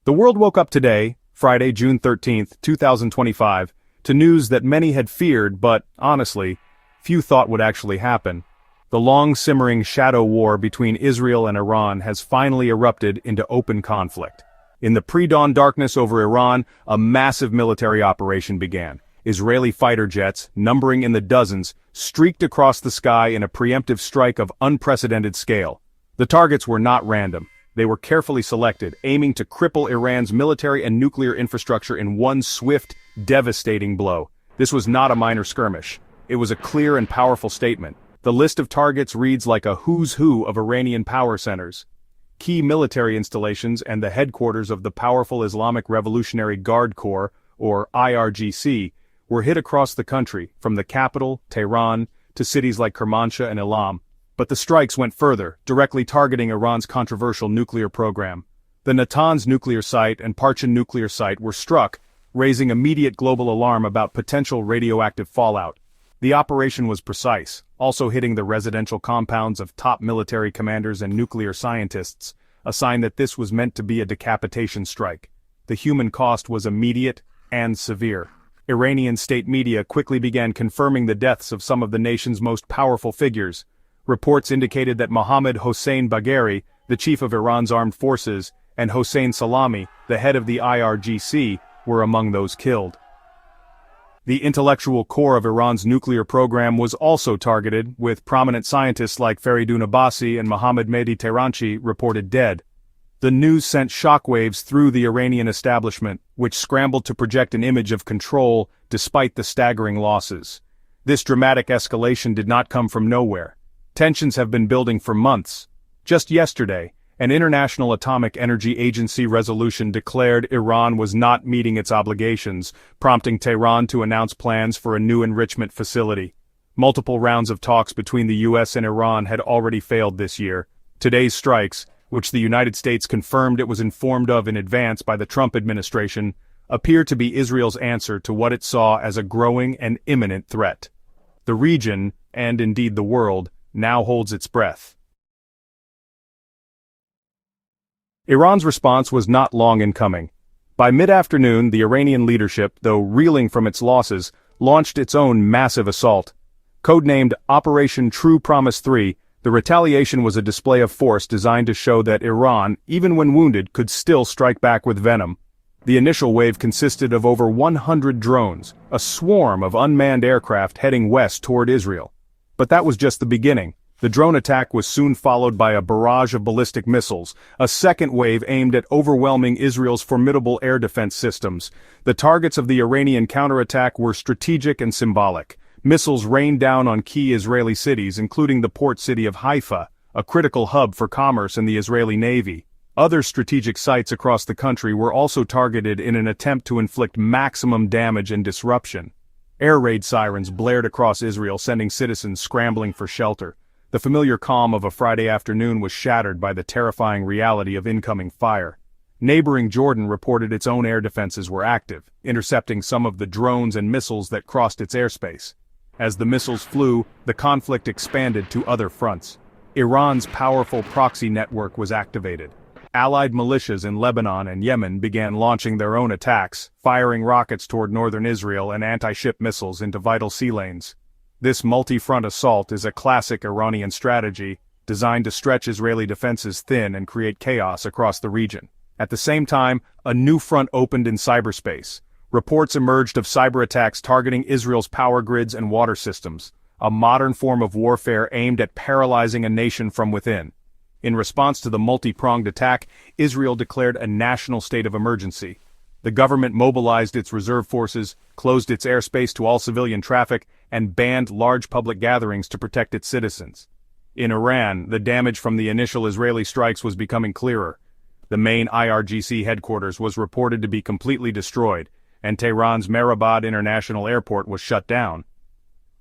The world woke up today, Friday, June 13th, 2025, to news that many had feared but, honestly, few thought would actually happen. The long-simmering shadow war between Israel and Iran has finally erupted into open conflict. In the pre-dawn darkness over Iran, a massive military operation began. Israeli fighter jets, numbering in the dozens, streaked across the sky in a preemptive strike of unprecedented scale. The targets were not random. They were carefully selected, aiming to cripple Iran's military and nuclear infrastructure in one swift, devastating blow. This was not a minor skirmish. It was a clear and powerful statement. The list of targets reads like a who's who of Iranian power centers. Key military installations and the headquarters of the powerful Islamic Revolutionary Guard Corps, or IRGC, were hit across the country, from the capital, Tehran, to cities like Kermanshah and Elam. But the strikes went further, directly targeting Iran's controversial nuclear program. The Natanz nuclear site and Parchin nuclear site were struck, raising immediate global alarm about potential radioactive fallout. The operation was precise, also hitting the residential compounds of top military commanders and nuclear scientists, a sign that this was meant to be a decapitation strike. The human cost was immediate and severe. Iranian state media quickly began confirming the deaths of some of the nation's most powerful figures. Reports indicated that Mohammad Hossein Bagheri, the chief of Iran's armed forces, and Hossein Salami, the head of the IRGC, were among those killed. The intellectual core of Iran's nuclear program was also targeted, with prominent scientists like Faridun Abbasi and Mohammad Mehdi Tehranchi reported dead. The news sent shockwaves through the Iranian establishment, which scrambled to project an image of control despite the staggering losses. This dramatic escalation did not come from nowhere. Tensions have been building for months. Just yesterday, an International Atomic Energy Agency resolution declared Iran was not meeting its obligations, prompting Tehran to announce plans for a new enrichment facility. Multiple rounds of talks between the US and Iran had already failed this year. Today's strikes, which the United States confirmed it was informed of in advance by the Trump administration, appear to be Israel's answer to what it saw as a growing and imminent threat. The region, and indeed the world, now holds its breath. Iran's response was not long in coming. By mid-afternoon, the Iranian leadership, though reeling from its losses, launched its own massive assault. Codenamed Operation True Promise 3, the retaliation was a display of force designed to show that Iran, even when wounded, could still strike back with venom. The initial wave consisted of over 100 drones, a swarm of unmanned aircraft heading west toward Israel. But that was just the beginning. The drone attack was soon followed by a barrage of ballistic missiles, a second wave aimed at overwhelming Israel's formidable air defense systems. The targets of the Iranian counterattack were strategic and symbolic. Missiles rained down on key Israeli cities, including the port city of Haifa, a critical hub for commerce in the Israeli Navy. Other strategic sites across the country were also targeted in an attempt to inflict maximum damage and disruption. Air raid sirens blared across Israel, sending citizens scrambling for shelter. The familiar calm of a Friday afternoon was shattered by the terrifying reality of incoming fire. Neighboring Jordan reported its own air defenses were active, intercepting some of the drones and missiles that crossed its airspace. As the missiles flew, the conflict expanded to other fronts. Iran's powerful proxy network was activated. Allied militias in Lebanon and Yemen began launching their own attacks, firing rockets toward northern Israel and anti-ship missiles into vital sea lanes. This multi-front assault is a classic Iranian strategy, designed to stretch Israeli defenses thin and create chaos across the region. At the same time, a new front opened in cyberspace. Reports emerged of cyber attacks targeting Israel's power grids and water systems, a modern form of warfare aimed at paralyzing a nation from within. In response to the multi-pronged attack, Israel declared a national state of emergency. The government mobilized its reserve forces, closed its airspace to all civilian traffic, and banned large public gatherings to protect its citizens. In Iran, the damage from the initial Israeli strikes was becoming clearer. The main IRGC headquarters was reported to be completely destroyed, and Tehran's Mehrabad International Airport was shut down.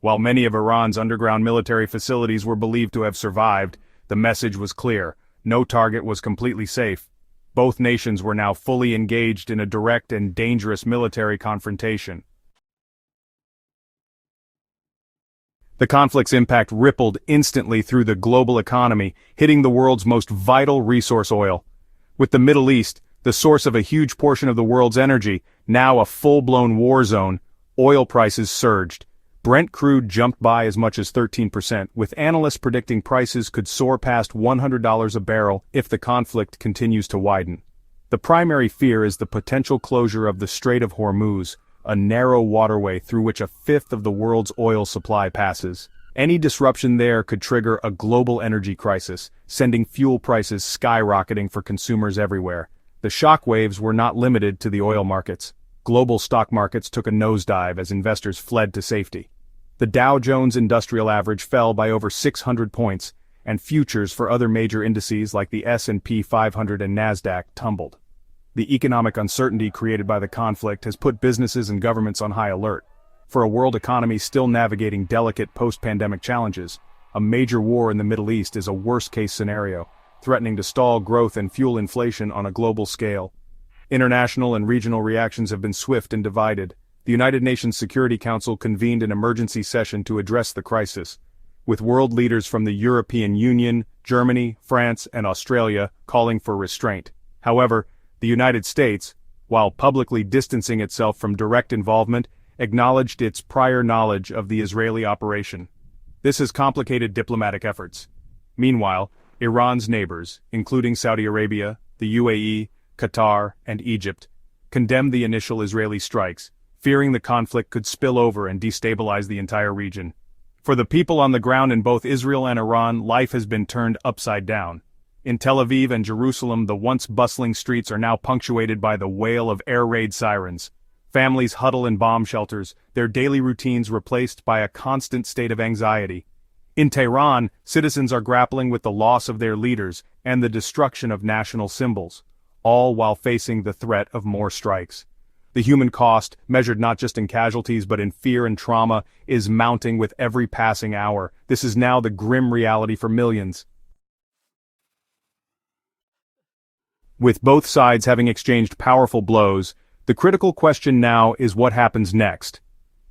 While many of Iran's underground military facilities were believed to have survived, the message was clear: no target was completely safe. Both nations were now fully engaged in a direct and dangerous military confrontation. The conflict's impact rippled instantly through the global economy, hitting the world's most vital resource, oil. With the Middle East, the source of a huge portion of the world's energy, now a full-blown war zone, oil prices surged. Brent crude jumped by as much as 13%, with analysts predicting prices could soar past $100 a barrel if the conflict continues to widen. The primary fear is the potential closure of the Strait of Hormuz, a narrow waterway through which a fifth of the world's oil supply passes. Any disruption there could trigger a global energy crisis, sending fuel prices skyrocketing for consumers everywhere. The shockwaves were not limited to the oil markets. Global stock markets took a nosedive as investors fled to safety. The Dow Jones Industrial Average fell by over 600 points, and futures for other major indices like the S&P 500 and Nasdaq tumbled. The economic uncertainty created by the conflict has put businesses and governments on high alert. For a world economy still navigating delicate post-pandemic challenges, a major war in the Middle East is a worst-case scenario, threatening to stall growth and fuel inflation on a global scale. International and regional reactions have been swift and divided. The United Nations Security Council convened an emergency session to address the crisis, with world leaders from the European Union, Germany, France, and Australia calling for restraint. However, the United States, while publicly distancing itself from direct involvement, acknowledged its prior knowledge of the Israeli operation. This has complicated diplomatic efforts. Meanwhile, Iran's neighbors, including Saudi Arabia, the UAE, Qatar, and Egypt, condemned the initial Israeli strikes, fearing the conflict could spill over and destabilize the entire region. For the people on the ground in both Israel and Iran, life has been turned upside down. In Tel Aviv and Jerusalem, the once bustling streets are now punctuated by the wail of air raid sirens. Families huddle in bomb shelters, their daily routines replaced by a constant state of anxiety. In Tehran, citizens are grappling with the loss of their leaders and the destruction of national symbols, all while facing the threat of more strikes. The human cost, measured not just in casualties but in fear and trauma, is mounting with every passing hour. This is now the grim reality for millions. With both sides having exchanged powerful blows, the critical question now is what happens next.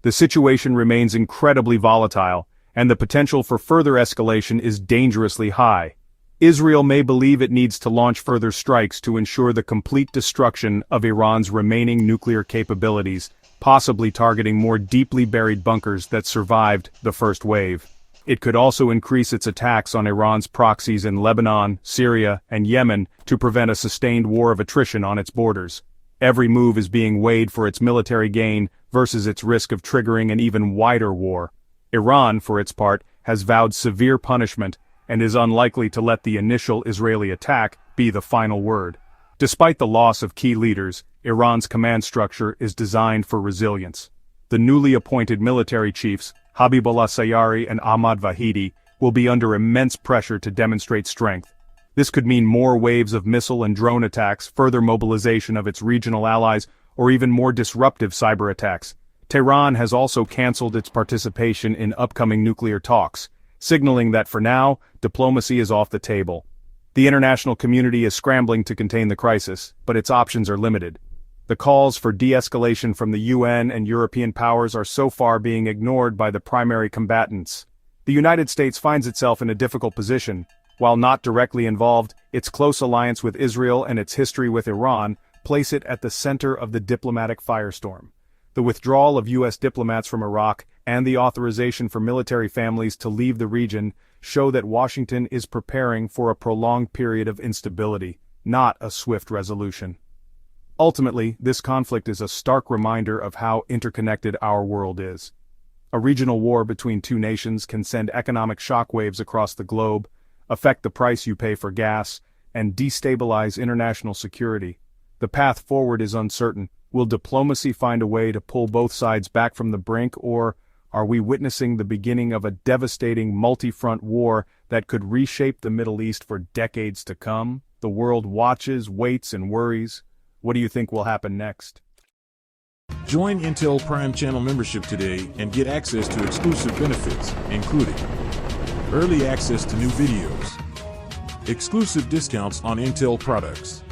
The situation remains incredibly volatile, and the potential for further escalation is dangerously high. Israel may believe it needs to launch further strikes to ensure the complete destruction of Iran's remaining nuclear capabilities, possibly targeting more deeply buried bunkers that survived the first wave. It could also increase its attacks on Iran's proxies in Lebanon, Syria, and Yemen to prevent a sustained war of attrition on its borders. Every move is being weighed for its military gain versus its risk of triggering an even wider war. Iran, for its part, has vowed severe punishment and is unlikely to let the initial Israeli attack be the final word. Despite the loss of key leaders, Iran's command structure is designed for resilience. The newly appointed military chiefs, Habibullah Sayari and Ahmad Vahidi, will be under immense pressure to demonstrate strength. This could mean more waves of missile and drone attacks, further mobilization of its regional allies, or even more disruptive cyber attacks. Tehran has also canceled its participation in upcoming nuclear talks, signaling that for now, diplomacy is off the table. The international community is scrambling to contain the crisis, but its options are limited. The calls for de-escalation from the UN and European powers are so far being ignored by the primary combatants. The United States finds itself in a difficult position. While not directly involved, its close alliance with Israel and its history with Iran place it at the center of the diplomatic firestorm. The withdrawal of U.S. diplomats from Iraq and the authorization for military families to leave the region show that Washington is preparing for a prolonged period of instability, not a swift resolution. Ultimately, this conflict is a stark reminder of how interconnected our world is. A regional war between two nations can send economic shockwaves across the globe, affect the price you pay for gas, and destabilize international security. The path forward is uncertain. Will diplomacy find a way to pull both sides back from the brink, or are we witnessing the beginning of a devastating multi-front war that could reshape the Middle East for decades to come? The world watches, waits, and worries. What do you think will happen next? Join Intel Prime Channel membership today and get access to exclusive benefits, including early access to new videos, exclusive discounts on Intel products,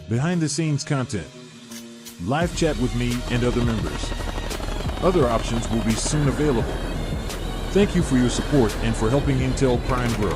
behind-the-scenes content, live chat with me and other members. Other options will be soon available. Thank you for your support and for helping Intel Prime grow.